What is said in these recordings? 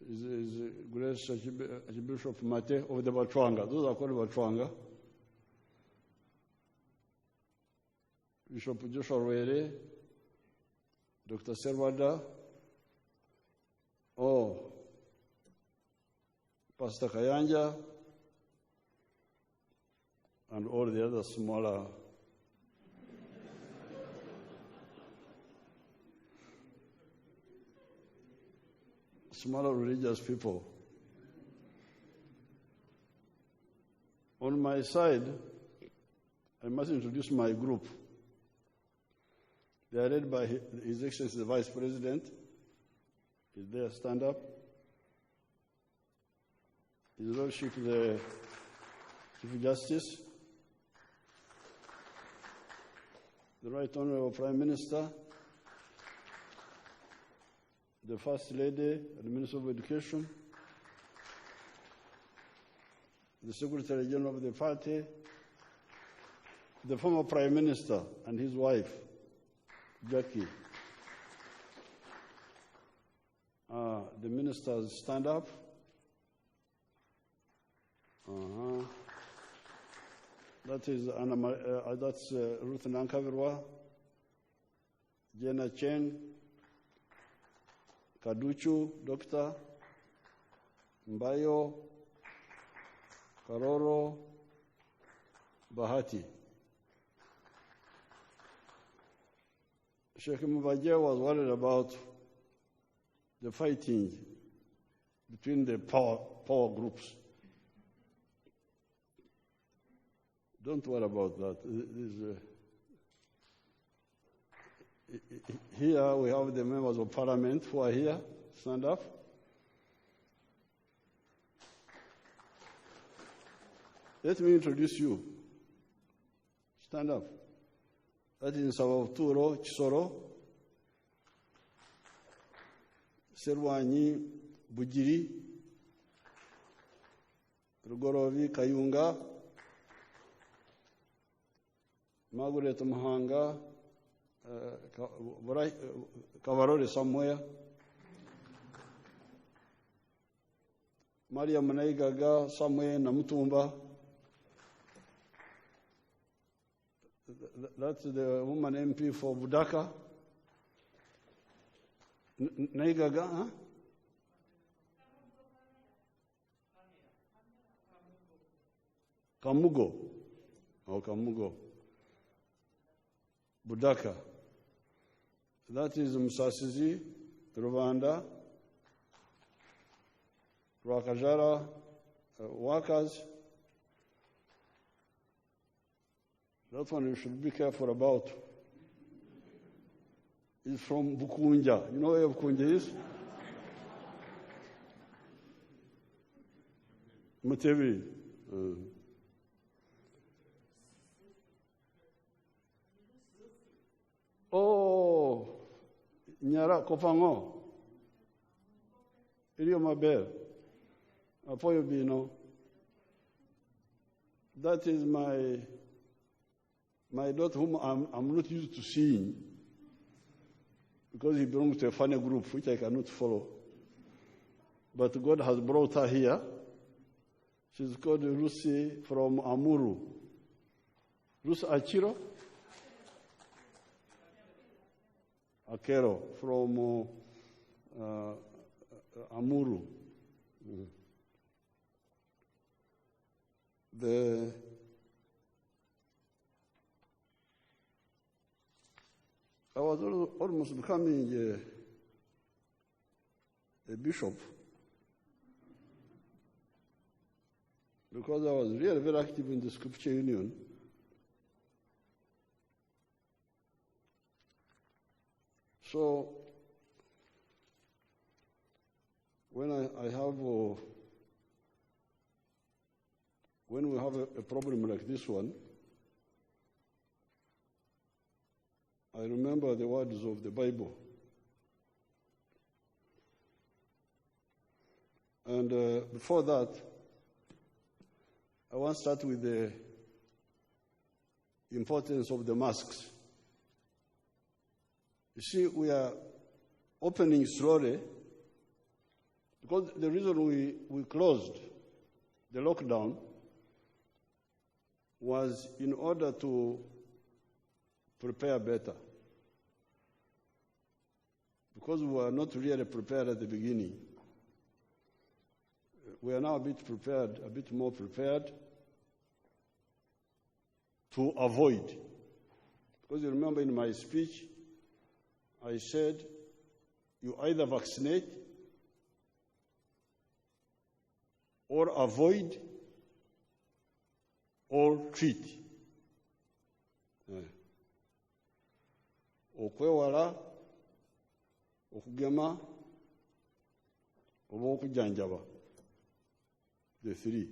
is Grace Archbishop Mate of the Batwanga. Those are called Batwanga. Bishop Joshua Rwere, Dr. Serwada, Pastor Kayanja, and all the other smaller religious people. On my side, I must introduce my group. They are led by His Excellency the Vice President. Is there, stand up. His Lordship the Chief Justice, the Right Honorable Prime Minister, the First Lady and Minister of Education, the Secretary General of the party, the former Prime Minister and his wife, Jackie. The ministers stand up. That is that's Ruth Nankavirwa, Jenna Chen, Kaduchu, Dr. Mbayo, Karoro, Bahati. Sheikh Mubajia was worried about the fighting between the power groups. Don't worry about that. Here we have the members of parliament who are here. Stand up. Let me introduce you. Stand up. That is Sabavturo Chisoro, Serwanyi Bujiri, Rugorovi Kayunga, Margaret Muhanga, Kavarore somewhere, Maria Manaigaga somewhere in Namutumba. That's the woman MP for Budaka. Naigaga, huh? Kamugo. Oh, Kamugo. Budaka. That is Musasizi, Rwanda, Rwakajara, workers. That one you should be careful about. It's from Bukunja. You know where Bukunja is? Mutebi. Oh, Nyara Kopango. Ilio Mabel. Apoyo Bino. That is my daughter, whom I'm not used to seeing, because he belongs to a funny group, which I cannot follow. But God has brought her here. She's called Lucy from Amuru. Lucy Achiro? Akero from Amuru. I was almost becoming a bishop, because I was really very active in the Scripture Union. So when we have a problem like this one, I remember the words of the Bible. And before that, I want to start with the importance of the masks. You see, we are opening slowly Because the reason we closed the lockdown was in order to prepare better. Because we were not really prepared at the beginning. We are now a bit more prepared to avoid. Because you remember in my speech, I said, you either vaccinate or avoid or treat. Okwewala, okugema, oba okujanjaba. The three.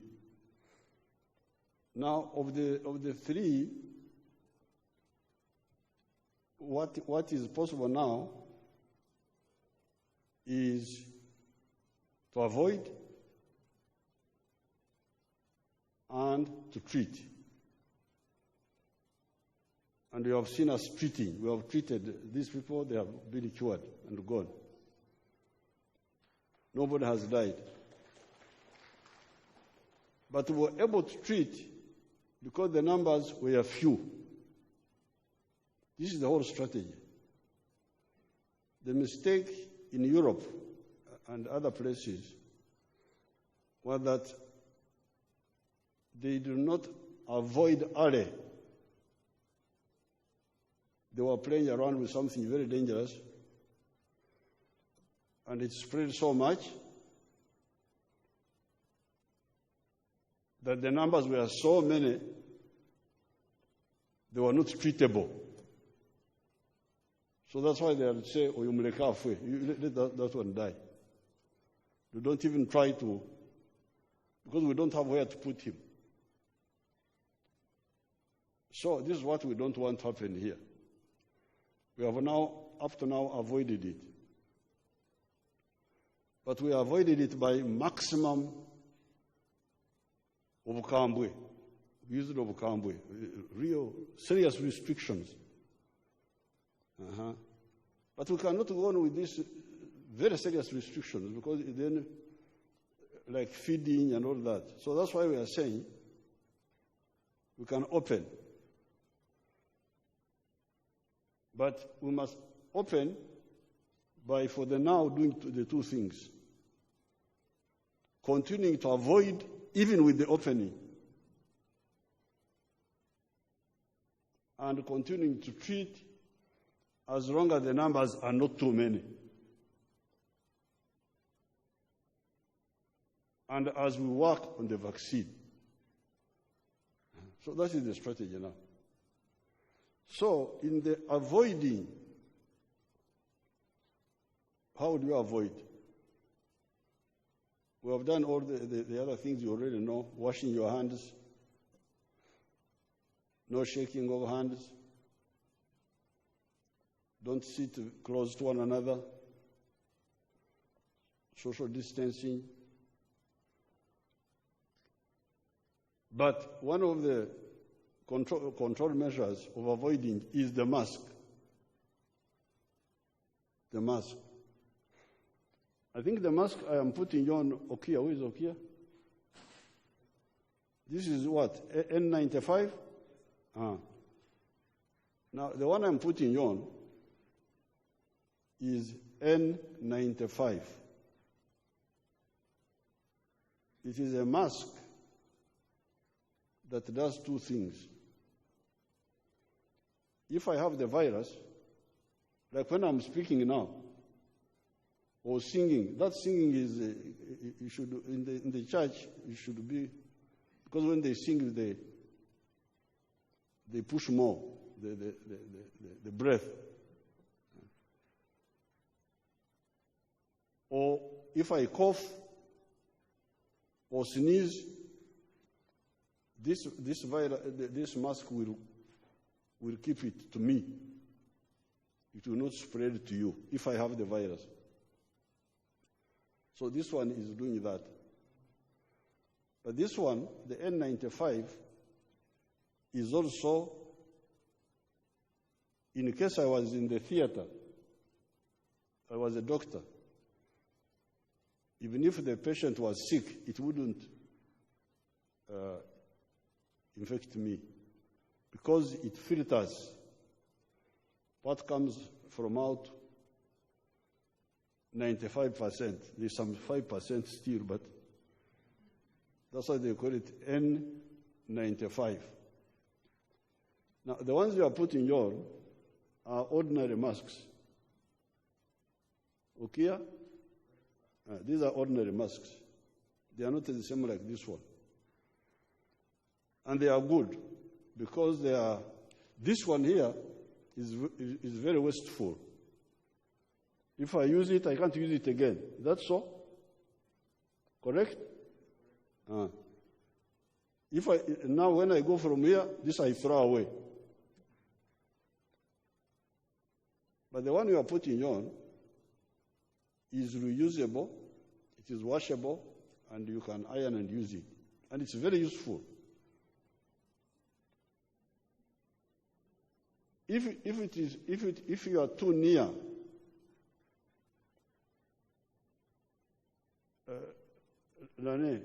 Now, of the three, what is possible now is to avoid and to treat. And you have seen us treating. We have treated these people, they have been cured and gone. Nobody has died. But we were able to treat because the numbers were few. This is the whole strategy. The mistake in Europe and other places was that they do not avoid early. They were playing around with something very dangerous, and it spread so much that the numbers were so many, they were not treatable. So that's why they would say, oh, you let that one die. You don't even try to, because we don't have where to put him. So this is what we don't want to happen here. We have now, up to now, avoided it. But we avoided it by maximum obukambwe, use of obukambwe, real serious restrictions. But we cannot go on with these very serious restrictions because then, like feeding and all that. So that's why we are saying we can open. But we must open by, for the now, doing the two things. Continuing to avoid, even with the opening. And continuing to treat as long as the numbers are not too many. And as we work on the vaccine. So that is the strategy now. So in the avoiding, how do you avoid? We have done all the other things you already know. Washing your hands, no shaking of hands, don't sit close to one another, social distancing. But one of the control measures of avoiding is the mask. The mask. I think the mask I am putting on, Okia, who is Okia? This is what, N95? Now, the one I'm putting on is N95. It is a mask that does two things. If I have the virus, like when I'm speaking now, or singing, that singing is, you should, in the church, it should be, because when they sing, they push more, the breath. Or if I cough or sneeze, this virus, this mask will keep it to me. It will not spread to you if I have the virus. So this one is doing that. But this one, the N95, is also, in case I was in the theater, I was a doctor. even if the patient was sick, it wouldn't infect me, because it filters what comes from out 95%. There's some 5% still, but that's why they call it N95. Now, the ones you are putting on are ordinary masks. Okay? These are ordinary masks. They are not the same like this one. And they are good because they are, this one here is very wasteful. If I use it, I can't use it again. Is that so? Correct? Now when I go from here, this I throw away. But the one you are putting on is reusable, it is washable, and you can iron and use it. And it's very useful. If you are too near Nane,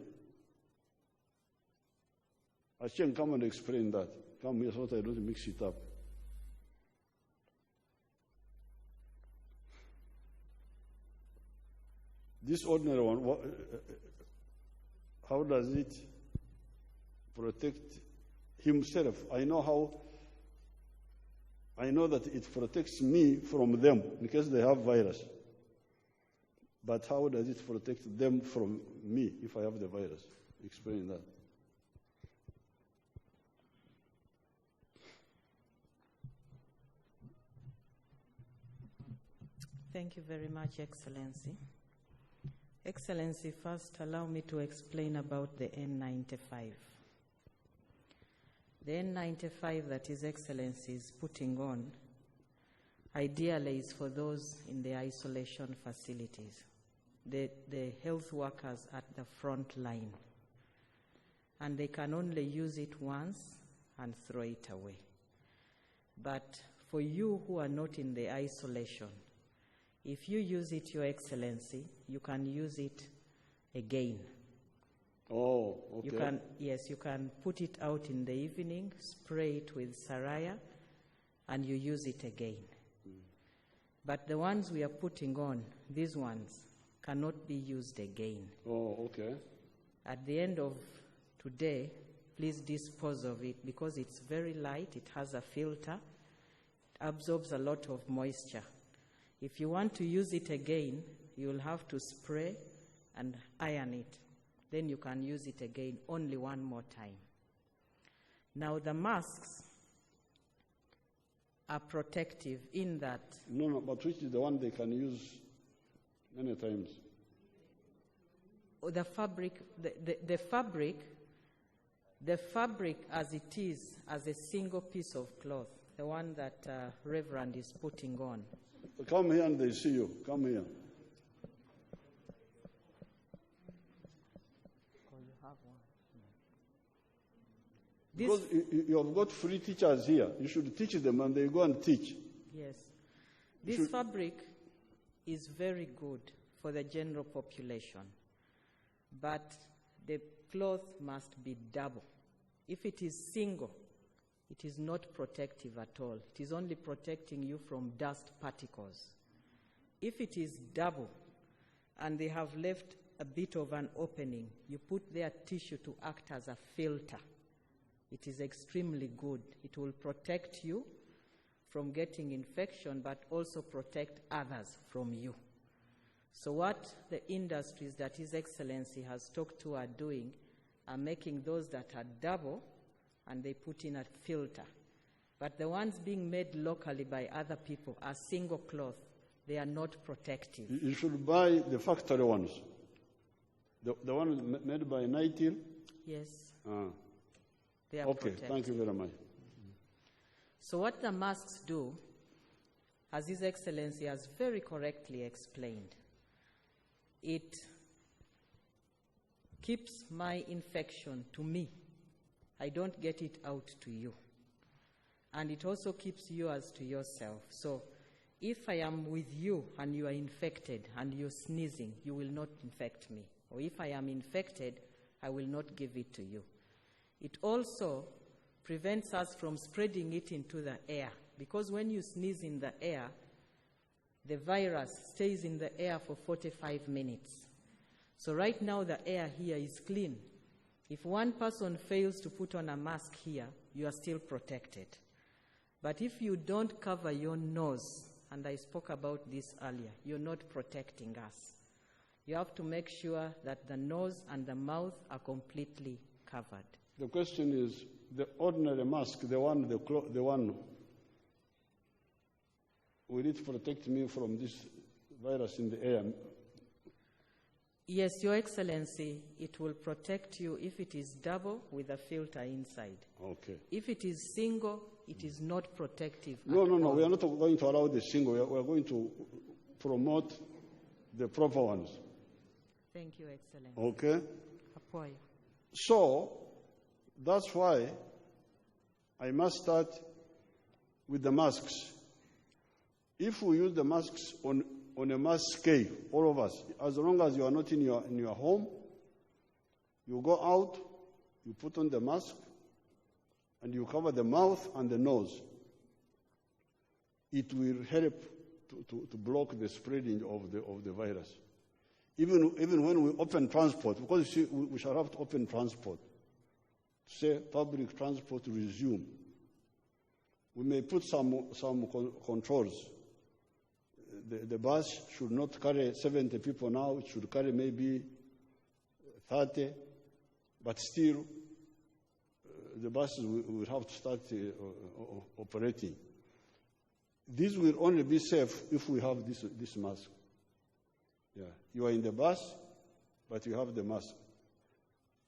I can come and explain that. Come here so that I don't mix it up. This ordinary one, how does it protect himself? I know that it protects me from them in case they have virus. But how does it protect them from me if I have the virus? Explain that. Thank you very much, Excellency. Excellency, first allow me to explain about the N95. The N95 that His Excellency is putting on ideally is for those in the isolation facilities, the health workers at the front line. And they can only use it once and throw it away. But for you who are not in the isolation, if you use it, Your Excellency, you can use it again. Oh, okay. You can put it out in the evening, spray it with Saraya, and you use it again. But the ones we are putting on, these ones, cannot be used again. Oh, okay. At the end of today, please dispose of it because it's very light, it has a filter, it absorbs a lot of moisture. If you want to use it again, you'll have to spray and iron it. Then you can use it again only one more time. Now the masks are protective in that... No, but which is the one they can use many times? The fabric as it is, as a single piece of cloth, the one that Reverend is putting on. Come here and they see you. Come here. Because you have got free teachers here. You should teach them and they go and teach. Yes. This fabric is very good for the general population. But the cloth must be double. If it is single, it is not protective at all. It is only protecting you from dust particles. If it is double and they have left a bit of an opening, you put their tissue to act as a filter. It is extremely good. It will protect you from getting infection, but also protect others from you. So what the industries that His Excellency has talked to are doing are making those that are double and they put in a filter. But the ones being made locally by other people are single cloth. They are not protective. You should buy the factory ones. The one made by Nightil? Yes. They are okay, protective. Thank you very much. So what the masks do, as His Excellency has very correctly explained, it keeps my infection to me. I don't get it out to you. And it also keeps yours to yourself. So if I am with you and you are infected and you're sneezing, you will not infect me. Or if I am infected, I will not give it to you. It also prevents us from spreading it into the air, because when you sneeze in the air, the virus stays in the air for 45 minutes. So right now the air here is clean. If one person fails to put on a mask here, you are still protected. But if you don't cover your nose, and I spoke about this earlier, you're not protecting us. You have to make sure that the nose and the mouth are completely covered. The question is, the ordinary mask, the one, will it protect me from this virus in the air? Yes, Your Excellency, it will protect you if it is double with a filter inside. Okay. If it is single, it is not protective. No, we are not going to allow the single. We are going to promote the proper ones. Thank you, Excellency. Okay? Apoyo. So, that's why I must start with the masks. If we use the masks on a mass scale, all of us, as long as you are not in your home, you go out, you put on the mask, and you cover the mouth and the nose. It will help to block the spreading of the virus. Even when we open transport, because you see, we shall have to open transport. Say public transport resume. We may put some controls. The bus should not carry 70 people now. It should carry maybe 30, but still the buses will have to start operating. This will only be safe if we have this mask. Yeah, you are in the bus, but you have the mask.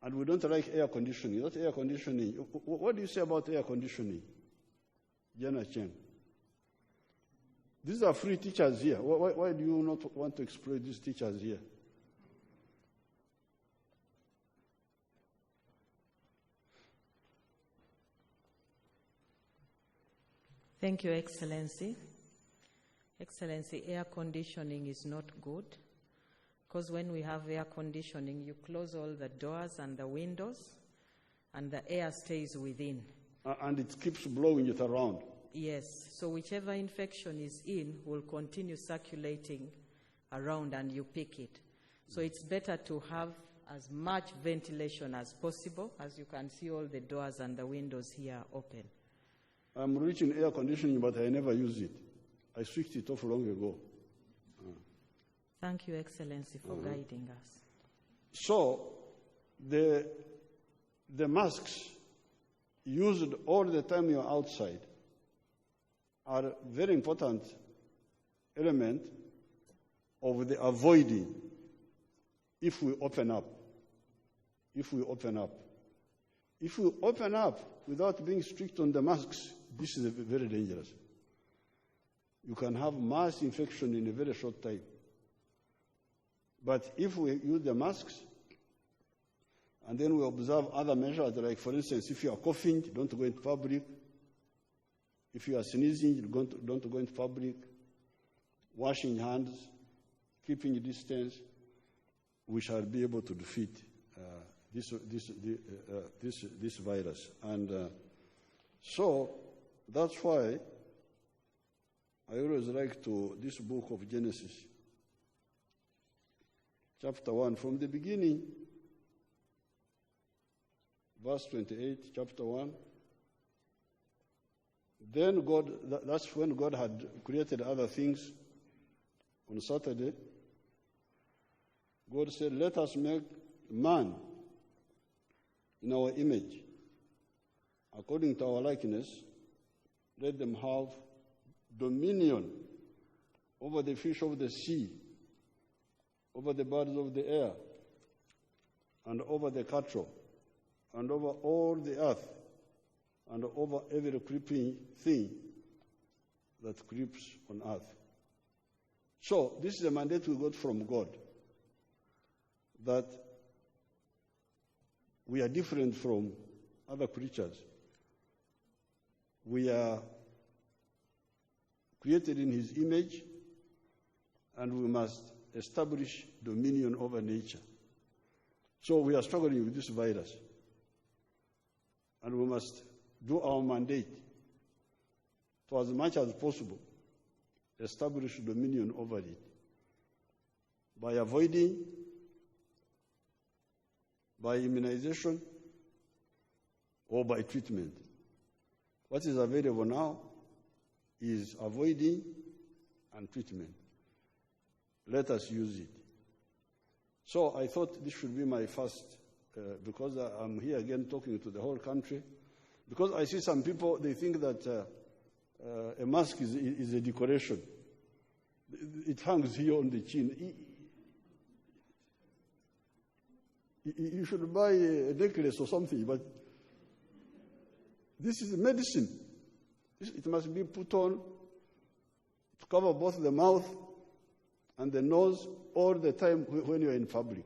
And we don't like air conditioning. Not air conditioning. What do you say about air conditioning? Jana Chen. These are free teachers here. Why do you not want to exploit these teachers here? Thank you, Excellency. Excellency, air conditioning is not good, because when we have air conditioning, you close all the doors and the windows, and the air stays within. And it keeps blowing it around. Yes, so whichever infection is in will continue circulating around and you pick it. So it's better to have as much ventilation as possible. As you can see, all the doors and the windows here are open. I'm rich in air conditioning, but I never use it. I switched it off long ago. Thank you, Excellency, for guiding us. So the masks used all the time you're outside are a very important element of the avoiding if we open up. If we open up. If we open up without being strict on the masks, this is very dangerous. You can have mass infection in a very short time. But if we use the masks, and then we observe other measures, like, for instance, if you are coughing, don't go into public. If you are sneezing, don't go into public. Washing hands, keeping distance, we shall be able to defeat this virus. And so that's why I always like this book of Genesis, chapter 1, from the beginning, verse 28, chapter 1. Then that's when God had created other things. On Saturday, God said, let us make man in our image, according to our likeness. Let them have dominion over the fish of the sea, over the birds of the air, and over the cattle, and over all the earth, and over every creeping thing that creeps on earth. So this is a mandate we got from God, that we are different from other creatures. We are created in his image, and we must establish dominion over nature. So we are struggling with this virus, and we must do our mandate to, as much as possible, establish dominion over it by avoiding, by immunization, or by treatment. What is available now is avoiding and treatment. Let us use it. So I thought this should be my first, because I'm here again talking to the whole country, because I see some people, they think that a mask is a decoration. It hangs here on the chin. You should buy a necklace or something, but this is medicine. It must be put on to cover both the mouth and the nose all the time when you are in public.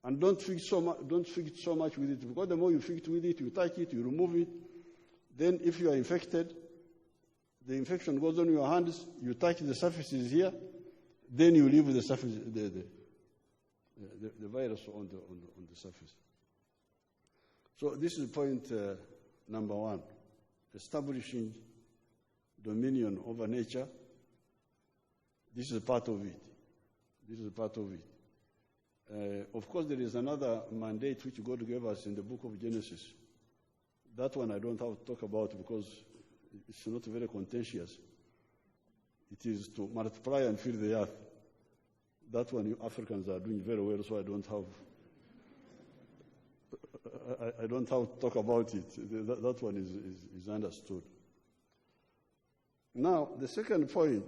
And don't fix so much with it, because the more you fix with it, you touch it, you remove it. Then if you are infected, the infection goes on your hands, you touch the surfaces here, then you leave the surface, the virus on the surface. So this is point number one, establishing dominion over nature. This is part of it. This is part of it. Of course, there is another mandate which God gave us in the book of Genesis. That one I don't have to talk about because it's not very contentious. It is to multiply and fill the earth. That one you Africans are doing very well, so I don't have to talk about it. That one is understood. Now, the second point,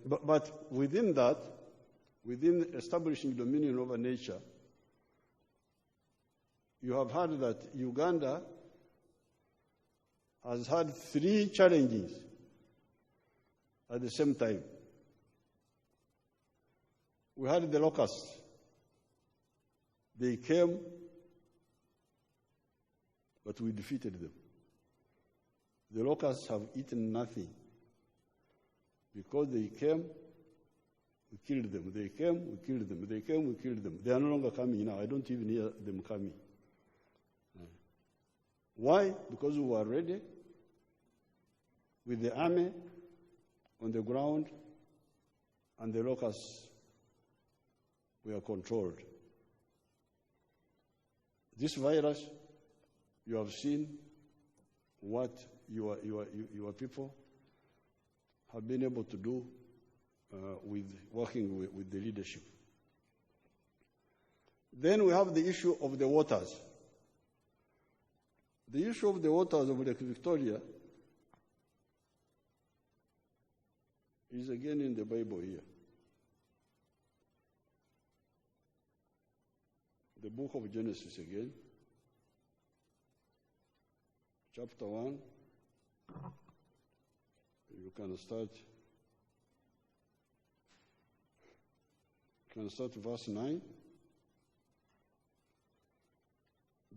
but within that, within establishing dominion over nature, you have heard that Uganda has had 3 challenges at the same time. We had the locusts. They came, but we defeated them. The locusts have eaten nothing. Because they came, we killed them. They came, we killed them. They came, we killed them. They are no longer coming now. I don't even hear them coming. Why? Because we were ready with the army on the ground, and the locusts were controlled. This virus, you have seen what your people have been able to do with working with the leadership. Then we have the issue of the waters. The issue of the waters of Lake Victoria is again in the Bible here. The book of Genesis again, chapter 1. You can start verse 9.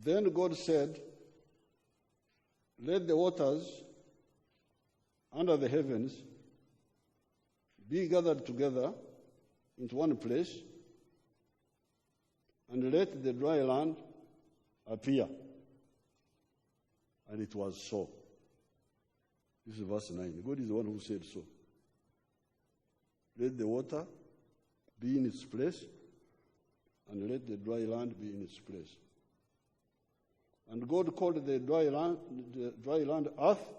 Then God said, "Let the waters under the heavens be gathered together into one place, and let the dry land appear." And it was so. This is verse 9. God is the one who said so. Let the water be in its place, and let the dry land be in its place. And God called the dry land earth,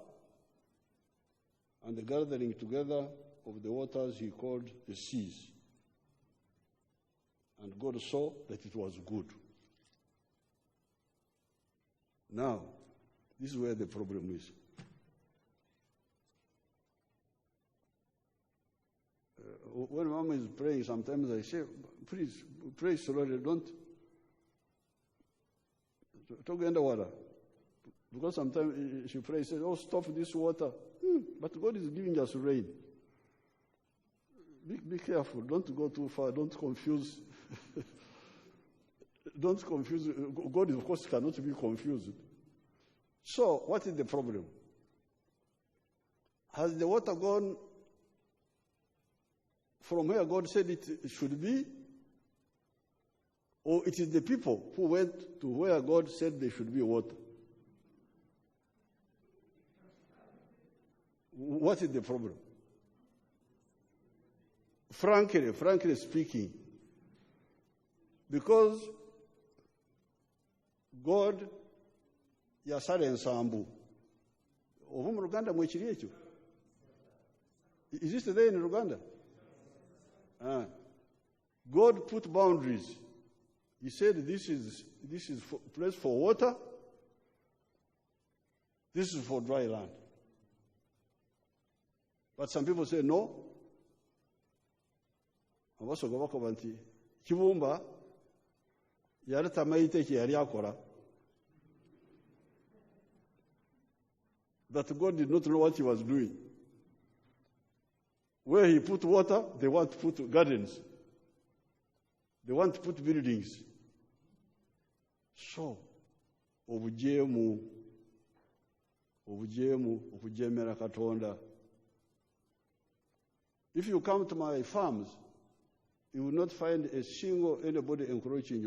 and the gathering together of the waters he called the seas. And God saw that it was good. Now, this is where the problem is. When Mama is praying, sometimes I say, "Please, pray slowly, don't talk underwater." Because sometimes she prays, says, "Oh, stop this water." But God is giving us rain. Be careful. Don't go too far. Don't confuse. Don't confuse. God, of course, cannot be confused. So, what is the problem? Has the water gone from where God said it should be? Or it is the people who went to where God said there should be water? What is the problem? Frankly speaking, because God yasala ensambu. Ovu mu Uganda mwekiri ekyo? Is it there in Uganda? God put boundaries. He said this is place for water. This is for dry land. But some people say no. Abasogoba ko banti kibumba yaleta maite ki yali akola. That God did not know what he was doing. Where he put water, they want to put gardens. They want to put buildings. So, obujemu, okujemera Katonda. If you come to my farms, you will not find a single anybody encroaching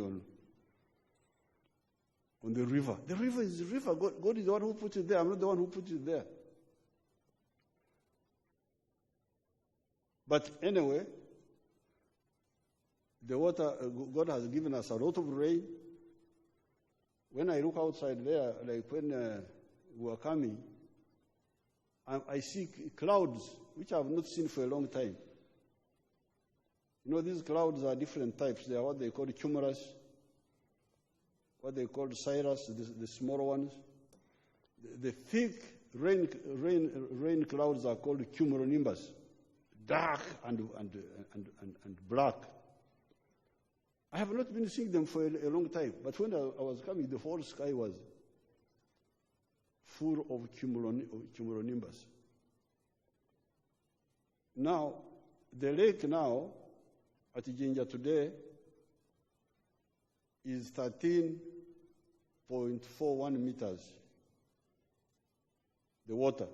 on the river. The river is the river. God is the one who put it there. I'm not the one who put it there. But anyway, the water, God has given us a lot of rain. When I look outside there, like when we were coming, I see clouds which I have not seen for a long time. You know, these clouds are different types. They are what they call cumulus, what they call cirrus, the smaller ones. The thick rain clouds are called cumulonimbus, dark and black. I have not been seeing them for a long time, but when I was coming, the whole sky was full of cumulonimbus. Now, the lake now at Jinja today is 13.41 meters, the water.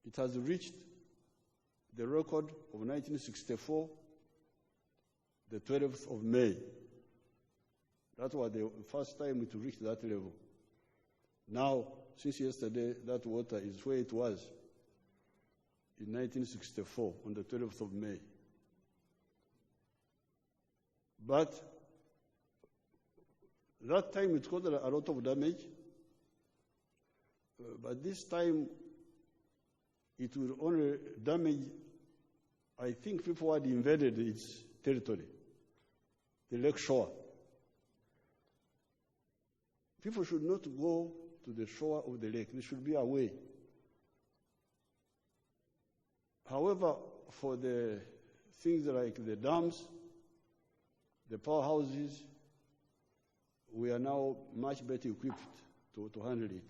It has reached the record of 1964, the 12th of May. That was the first time it reached that level. Now, since yesterday, that water is where it was in 1964, on the 12th of May. But that time it caused a lot of damage. But this time it will only damage, I think people had invaded its territory, the lake shore. People should not go to the shore of the lake. They should be away. However, for the things like the dams, the powerhouses, we are now much better equipped to handle it.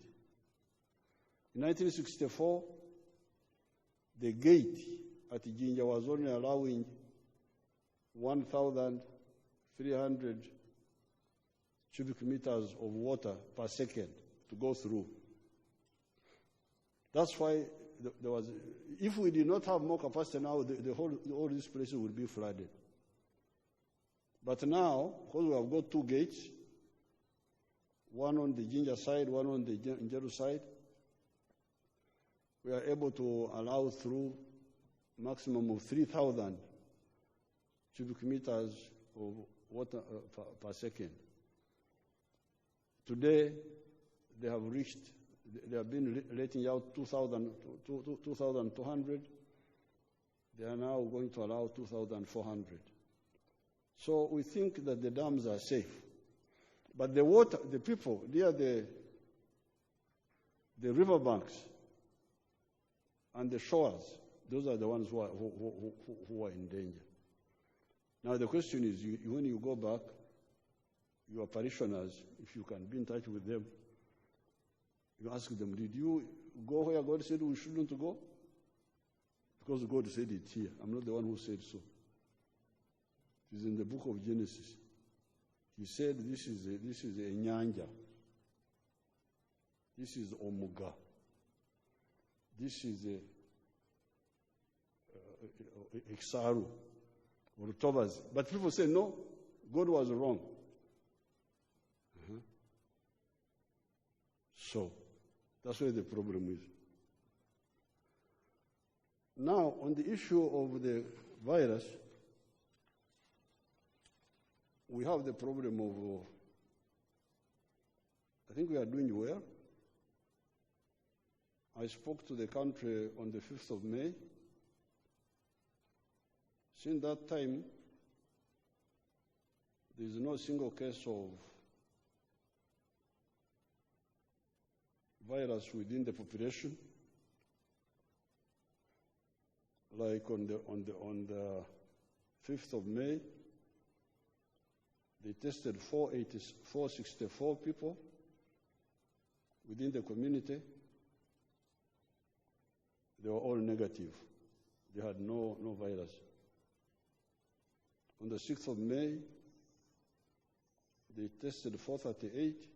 In 1964, the gate at Jinja was only allowing 1,300 cubic meters of water per second to go through. That's why there was, if we did not have more capacity now, all these places would be flooded. But now, because we have got two gates, one on the Jinja side, one on the Njeru side, we are able to allow through maximum of 3,000 cubic meters of water per second. Today, they have been letting out 2,200. They are now going to allow 2,400. So we think that the dams are safe. But the water, the people, they are the riverbanks and the shores. Those are the ones who are in danger. Now the question is, when you go back, your parishioners, if you can be in touch with them, you ask them, did you go where God said we shouldn't go? Because God said it here. I'm not the one who said so. It is in the book of Genesis. He said this is a nyanja. This is Omuga. this is a Iksaru or Tobazi. But people say, no, God was wrong. So, that's where the problem is. Now, on the issue of the virus, we have the problem of, I think we are doing well. I spoke to the country on the 5th of May. Since that time, there is no single case of virus within the population. Like on the 5th of May, they tested 464 people within the community. They were all negative. They had no virus. On the 6th of May, they tested 438.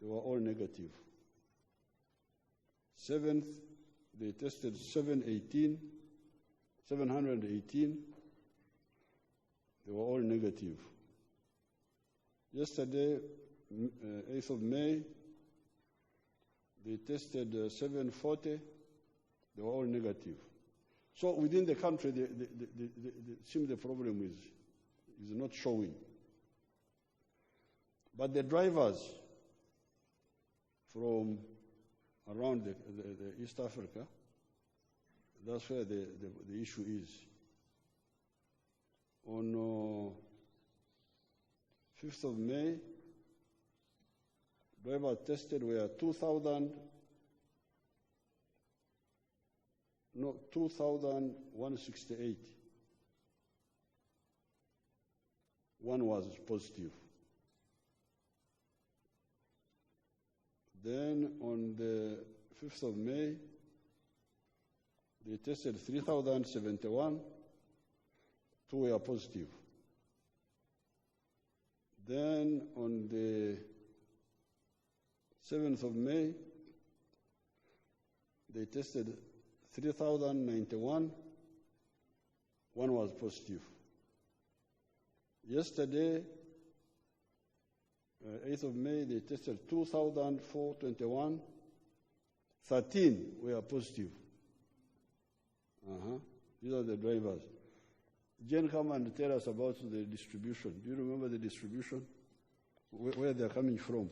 They were all negative. 7th, they tested 718. They were all negative. Yesterday, 8th of May, they tested 740. They were all negative. So within the country, seems the problem is not showing. But the drivers from around the East Africa, that's where the issue is. On 5th of May, drivers tested were 2,168. One was positive. Then on the 5th of May, they tested 3,071. 2 were positive. Then on the 7th of May, they tested 3,091. 1 was positive. Yesterday, 8th of May, they tested 2,421. 13 were positive. These are the drivers. Jen, come and tell us about the distribution. Do you remember the distribution? Where they're coming from?